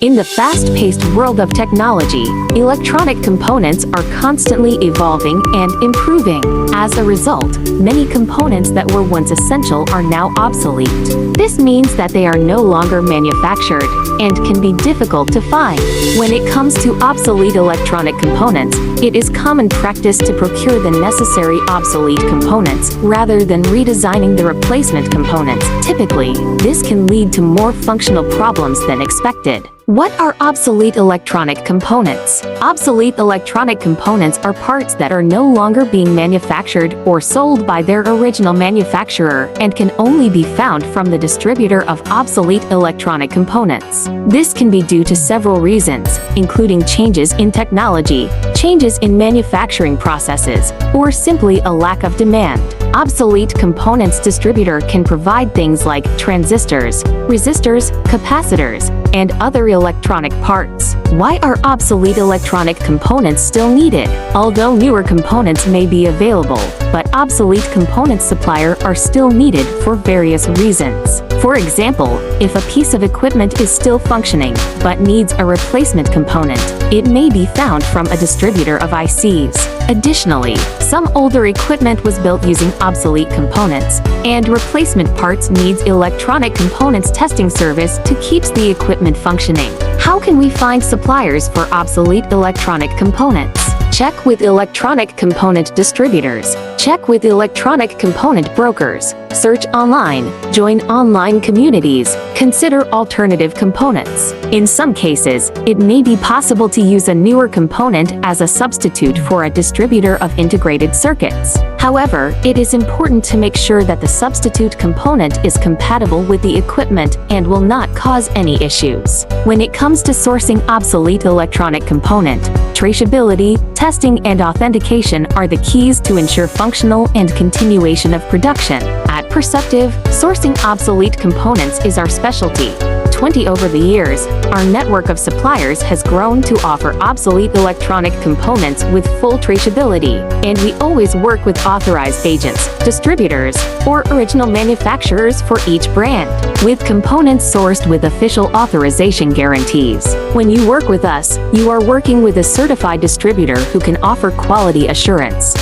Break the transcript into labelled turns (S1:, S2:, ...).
S1: In the fast-paced world of technology, electronic components are constantly evolving and improving. As a result, many components that were once essential are now obsolete. This means that they are no longer manufactured and can be difficult to find. When it comes to obsolete electronic components, it is common practice to procure the necessary obsolete components rather than redesigning the replacement components. Typically, this can lead to more functional problems than expected. What are obsolete electronic components? Obsolete electronic components are parts that are no longer being manufactured or sold by their original manufacturer and can only be found from the distributor of obsolete electronic components. This can be due to several reasons, including changes in technology, changes in manufacturing processes, or simply a lack of demand. Obsolete components distributor can provide things like transistors, resistors, capacitors, and other electronic parts. Why are obsolete electronic components still needed? Although newer components may be available, but obsolete component suppliers are still needed for various reasons. For example, if a piece of equipment is still functioning but needs a replacement component, it may be found from a distributor of ICs. Additionally, some older equipment was built using obsolete components, and replacement parts needs electronic components testing service to keep the equipment functioning. How can we find suppliers for obsolete electronic components? Check with electronic component distributors. Check with electronic component brokers. Search online. Join online communities. Consider alternative components. In some cases, it may be possible to use a newer component as a substitute for a distributor of integrated circuits. However, it is important to make sure that the substitute component is compatible with the equipment and will not cause any issues. When it comes to sourcing obsolete electronic component, traceability, testing, and authentication are the keys to ensure functional and continuation of production. At Perceptive, sourcing obsolete components is our specialty. Over the years, our network of suppliers has grown to offer obsolete electronic components with full traceability, and we always work with authorized agents, distributors, or original manufacturers for each brand, with components sourced with official authorization guarantees. When you work with us, you are working with a certified distributor who can offer quality assurance.